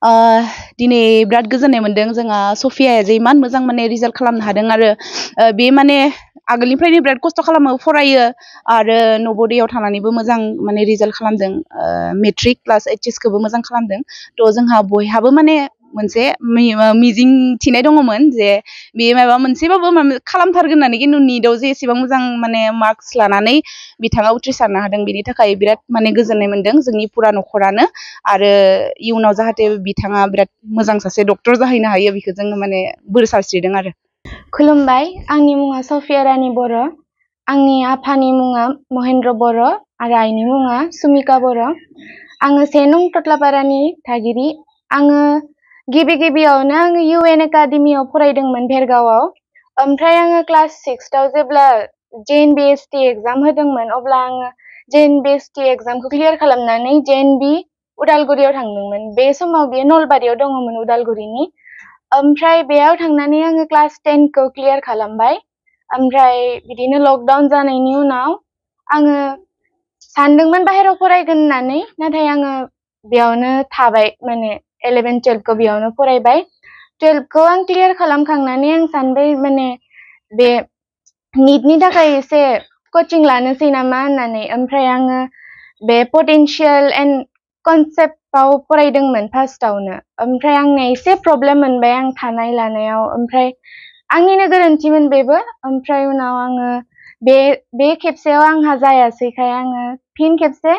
दिनै बिराद गोजोननाय मोन्दों जोंहा सफियाया जे इमान मोजां माने रिजाल्ट खालामनो हादों आरो बे माने आगोलनिफ्रायनो बिराद खस्थ' खालामो फरायो आरो नवोदयाव थानानैबो मोजां माने रिजाल्ट खालामदों मेट्रिक प्लास HSखौबो मोजां खालामदों थ' जोंहा बयहाबो माने मोनसे मिजिं थिनाय दङमोन जे बे माबा मोनसेबाबो खालामथारगोन होननानै खिन्थु निटआव जे एसेबां मोजां माने मार्कस लानानै बिथाङा उथ्रिसारनो हादों बेनि थाखाय बिराद माने गोजोननाय मोन्दों जोंनि फुरा न'खरानो आरो इयुनाव जाहाथे बिथाङा बिराद मोजां सासे डक्टर जाहैनो हायो बेखौ जोङो माने बोर सारस्रिदों आरो खुलुमबाय आंनि मुङा सफिया रानि बर' आंनि आफानि मुङा महेन्द्र बर' आरो आइनि मुङा सुमिका बर' आङो 1 नं टटलापारानि थागिरि आङो गिबियावनो आङो UN एकाडेमियाव फरायदोंमोन भेरगावआव ओमफ्राय आङो क्लास 6आव जेब्ला JNBST एग्जाम होदोंमोन अब्ला आङो JNBST एग्जामखौ क्लियार खालामनानै JNB उदालगुरियाव थांदोंमोन बे समाव बेयो नलबारियाव दङमोन उदालगुरिनि ओमफ्राय बेयाव थांनानै आङो क्लास 10खौ क्लियार खालामबाय ओमफ्राय बिदिनो लकडाउन जानायनि उनाव आङो सानदोंमोन बाहेरायाव फरायगोन होननानै नाथाय आङो बेयावनो थाबाय माने 11 12खौ बेयावनो फरायबाय 12खौ आं क्लियार खालामखांनानै आं सानबाय माने बे निटनि थाखाय एसे कचिं लानोसै नामा होननानै ओमफ्राय आङो बे पटेन्शियल एन्ड कनसेप्टआव फरायदोंमोन फार्स्टआवनो ओमफ्राय आंनो एसे प्रब्लेम मोनबाय आं थानाय लानायाव ओमफ्राय आंनिनो गोरोन्थिमोन बेबो ओमफ्राय उनाव आङो बे खेबसेयाव आंहा जायासैखाय आङो फिन खेबसे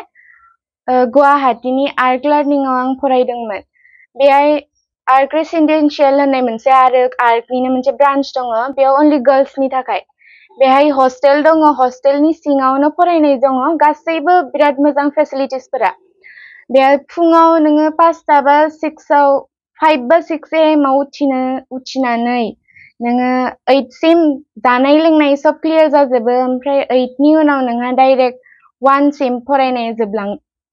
गुवाहाटीनि आर्ट लार्निंआव आं फरायदोंमोन बेहाय आर्ट रेसिडेन्सियेल होननाय मोनसे आरो आर्टनिनो मोनसे ब्रान्च दङ बेयाव अनलि गार्ल्सनि थाखाय बेहाय हस्टेल दङ हस्टेलनि सिङावनो फरायनाय दङ गासैबो बिराद मोजां फेसिलिटिसफोरा बेहाय फुङाव नोङो 5टा बा 6आव 5 बा 6 AM आव उथिनानै नोङो 8सिम जानाय लोंनाय सब क्लियार जाजोबो ओमफ्राय 8नि उनाव नोंहा डाइरेक्ट 1सिम फरायनाय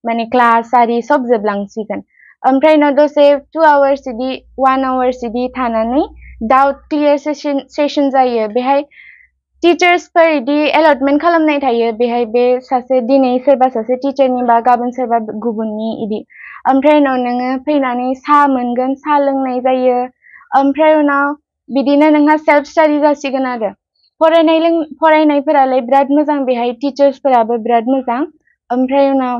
माने क्लास आरि सब जोबलांसिगोन ओमफ्राय उनाव दसे 2 आवार्स इदि 1 आवार्स इदि थानानै डाउट क्लियार सेसन जायो बेहाय टिचार्सफोर इदि एलटमेन्ट खालामनाय थायो बेहाय बे सासे दिनै सोरबा सासे टिचारनि बा गाबोन सोरबा गुबुननि इदि ओमफ्राय उनाव नोङो फैनानै साहा मोनगोन साहा लोंनाय जायो ओमफ्राय उनाव बिदिनो नोंहा सेल्फ स्टाडि जासिगोन आरो फरायनायफोरालाय बिराद मोजां बेहाय टिचार्सफोराबो बिराद मोजां ओमफ्राय उनाव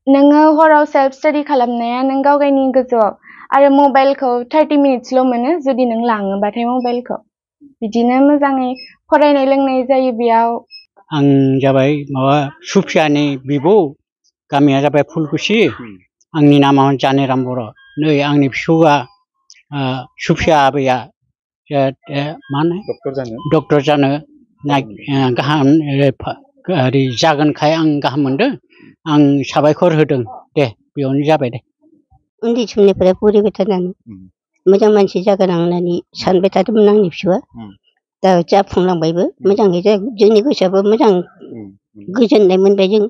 नोङो हराव सेल्फ स्टाडि खालामनाया नों गावगायनि गोजौआव आरो मबाइलखौ 30 मिनिट्सल' मोनो जुदि नों लाङोबाथाय मबाइलखौ बिदिनो मोजाङै फरायनाय लोंनाय जायो बेयाव आं जाबाय माबा सुफियानि बिब' गामिया जाबाय फुलकुसि आंनि नामा जानेराम बर' नै आंनि फिसौआ सुफिया आबैया मा होनो डक्टर जानो गाहाम जागोनखाय आं गाहाम मोनदों आं साबायखर होदों दे बेयावनो जाबाय दे उन्दै समनिफ्राय फरायबाय थानानै मोजां मानसि जागोन आं होननानै सानबाय थादोंमोन आंनि फिसौआ दा जाफुंलांबायबो मोजाङै जोंनि गोसोआबो मोजां गोजोननाय मोनबाय जों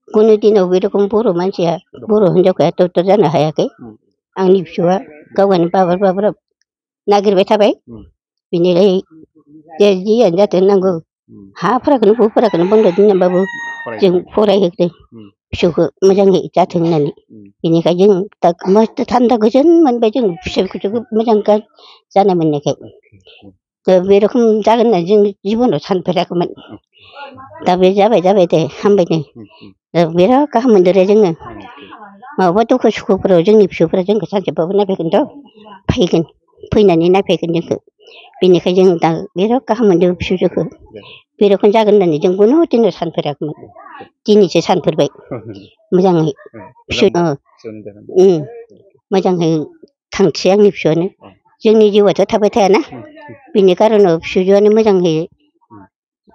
खुनु दिनाव बे रखम बर' मानसिया बर' हिनजावखौ डक्टर जानो हायाखै आंनि फिसौआ गावगानो बाबर नागिरबाय थाबाय बिनिफ्राय जियानो जाथों नांगौ हाफोरखौनो हुफोरखौनो बन्द' दोननानैबाबो जों फरायहोदों फिसौखौ मोजाङै जाथों होननानै बेनिखायनो जों दा मस्थ' थान्दा गोजोन मोनबाय जों फिसौखौ मोजां जानाय मोननायखाय बे रखम जागोन होननानै जों जिबनाव सानफेराखैमोन दा बे जाबाय दे हामबाय दे बिराद गाहाम मोनदों जोङो माबा दुखु सुखुफोराव जोंनि फिसौफोरा जोंखौ सानसेबाबो नायफैगोनथ' फैगोन फैनानै नायफैगोन जोंखौ बेनिखायनो जों दा बिराद गाहाम मोनदों फिसौजोखौ बे रखम जागोन होननानै जों खुनु दिनाव सानफेराखैमोन दिनैसो सानफेरबाय मोजाङै मोजाङै थांथोंसै आंनि फिसौआनो जोंनि जिउआथ' थाबाय थायाना बिनि कारनाव फिसौजोआनो मोजाङै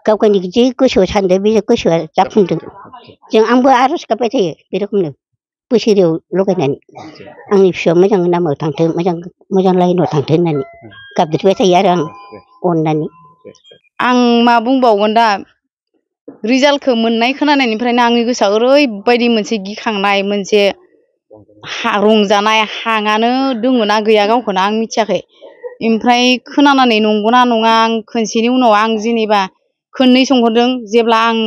गावगायनि जि गोसोआव सानदों बे गोसोआ जाफुंदों आंबो आर'ज गाबबाय थायो बे रखमनो बोसोराव लगायनानै आंनि फिसौआ मोजां लामायाव थांथों मोजां लाइनाव थांथों होननानै गाबज्रिबाय थायो आरो आं अननानै आं मा बुंबावगोन दा रिजाल्टखौ मोननाय खोनानायनिफ्रायनो आंनि गोसोआ ओरैबायदि मोनसे गिखांनाय मोनसे रंजानाय हाङानो दङ ना गैया गावखौनो आं मिथियाखै ओमफ्राय खोनानानै नंगौना नङा आं खनसेनि उनाव आं जेनेबा खननै सोंहरदों जेब्ला आं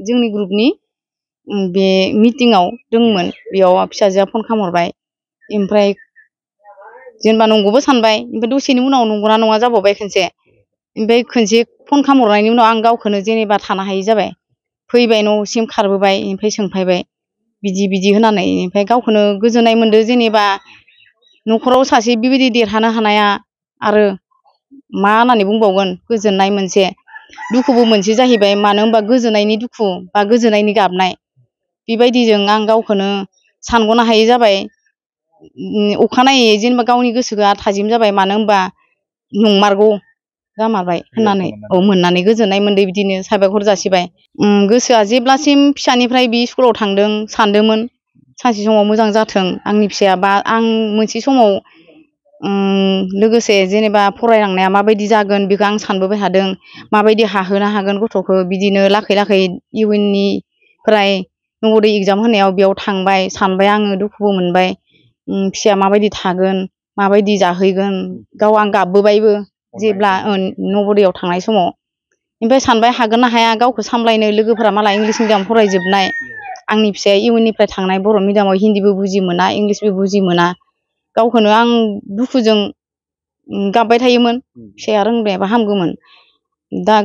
जोंनि ग्रुपनि बे मिटिङाव दंमोन बेयाव फिसाजोआ फन खालामहरबाय ओमफ्राय जेनेबा नंगौबो सानबाय ओमफ्राय दसेनि उनाव नंगौना नङा जाबावबाय खनसे ओमफ्राय खनसे फन खालामहरनायनि उनाव आं गावखौनो जेनेबा थानो हायि जाबाय फैबाय न'सिम खारबोबाय ओमफ्राय सोंफायबाय बिदि होनानै ओमफ्राय गावखौनो गोजोननाय मोनदो जेनेबा न'खराव सासे बेबायदि देरहानो हानाया आरो मा होननानै बुंबावगोन गोजोननाय मोनसे दुखुबो मोनसे जाहैबाय मानो होनबा गोजोननायनि दुखु बा गोजोननायनि गाबनाय बेबायदिजों आं गावखौनो सानग'नो हायै जाबाय अखानायै जेनेबा गावनि गोसोआ थाजिम जाबाय मानो होनबा नंमारगौ जामारबाय होननानै मोननानै गोजोननाय मोनदों बिदिनो साबायखर जासिबाय गोसोआ जेब्लासिम फिसानिफ्राय बे स्कुलाव थांदों सानदोंमोन सानसे समाव मोजां जाथों आंनि फिसाया बा आं मोनसे समाव लोगोसे जेनेबा फरायलांनाया माबायदि जागोन बेखौ आं सानबोबाय थादों माबायदि हाहोनो हागोन गथ'खौ बिदिनो लाखै इउएननिफ्राय नवोदय एग्जाम होनायाव बेयाव थांबाय सानबाय आङो दुखुबो मोनबाय फिसाया माबायदि थागोन माबायदि जाहैगोन गाव आं गाबबोबायबो जेब्ला नवोदयाव थांनाय समाव ओमफ्राय सानबाय हागोन ना हाया गावखौ सामलायनो लोगोफोरा मालाय इंलिस मिडियाम फरायजोबनाय आंनि फिसाया इउएननिफ्राय थांनाय बर' मिडियामाव हिन्दीबो बुजि मोना इंलिसबो बुजि मोना गावखौनो आं दुखुजों गाबबाय थायोमोन फिसाया रोंबायबा हामगौमोन दा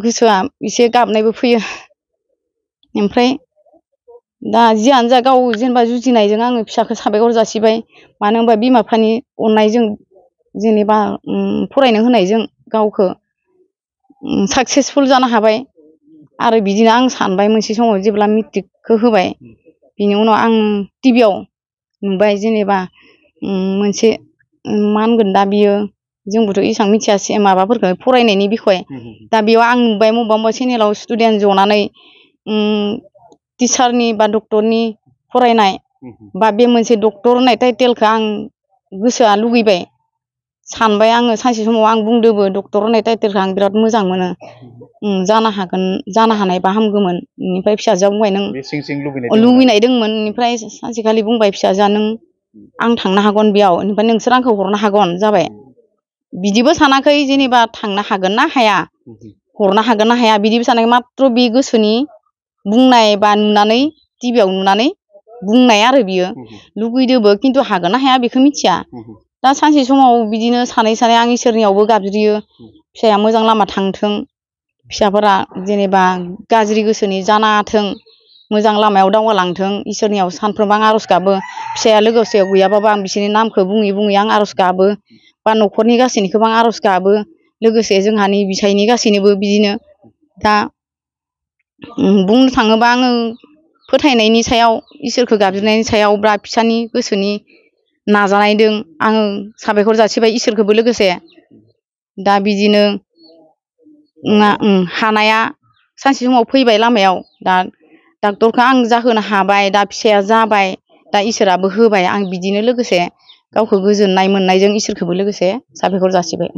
गोसोआ एसे गाबनायबो फैयो ओमफ्राय दा जियानो जा गाव जेनेबा जुजिनायजों आङो फिसाखौ साबायखर जासिबाय मानो होनबा बिमा बिफानि अननायजों जेनेबा फरायनो होनायजों गावखौ साक्सेसफुल जानो हाबाय आरो बिदिनो आं सानबाय मोनसे समाव जेब्ला मेट्रिकखौ होबाय बिनि उनाव आं टिभियाव नुबाय जेनेबा मोनसे मा होनगोन दा बियो जोंबोथ' एसेबां मिथियासै माबाफोरखौ फरायनायनि बिखय दा बेयाव आं नुबाय मबेबा चेनेलाव स्टुडेन्ट जनानै टिचारनि बा डक्टरनि फरायनाय बा बे मोनसे डक्टर होननाय टाइटेलखौ आं गोसोआ लुगैबाय सानबाय आङो सानसे समाव आं बुंदोंबो डक्टर होननाय टाइटेलखौ आं बिराद मोजां मोनो जानो हागोन जानो हानायबा हामगौमोन बेनिफ्राय फिसाजोआ बुंबाय नों लुबैनाय दंमोन बेनिफ्राय सानसेखालि बुंबाय फिसाजोआ नों आं थांनो हागोन बेयाव ओमफ्राय नोंसोर आंखौ हरनो हागोन जाबाय बिदिबो सानाखै जेनेबा थांनो हागोन ना हाया हरनो हागोन ना हाया बिदिबो सानाखै माथ्र' बे गोसोनि बुंनाय बा नुनानै टिभियाव नुनानै बुंनाय आरो बियो लुगैदोंबो खिन्थु हागोन ना हाया बेखौ मिथिया दा सानसे समाव बिदिनो सानै आं इसोरनियावबो गाबज्रियो फिसाया मोजां लामा थांथों फिसाफोरा जेनेबा गाज्रि गोसोनि जानाथों मोजां लामायाव दावगालांथों इसोरनियाव सानफ्रोमबो आं आर'ज गाबो फिसाया लोगोसेयाव गैयाबाबो आं बिसोरनि नामखौ बुङै बुङै आं आर'ज गाबो बा न'खरनि गासैनिखौबो आं आर'ज गाबो लोगोसे जोंहानि बिसायनि गासैनोबो बिदिनो दा बुंनो थाङोबा आङो फोथायनायनि सायाव इसोरखौ गाबज्रिनायनि सायाव बा फिसानि गोसोनि नाजानायदों आङो साबायखर जासिबाय इसोरखौबो लोगोसे दा बिदिनो हानाया सानसे समाव फैबाय लामायाव दा डाक्टरखौ आं जाहोनो हाबाय दा फिसाया जाबाय दा इसोराबो होबाय आं बिदिनो लोगोसे गावखौ गोजोननाय मोननायजों इसोरखौबो लोगोसे साबायखर जासिबाय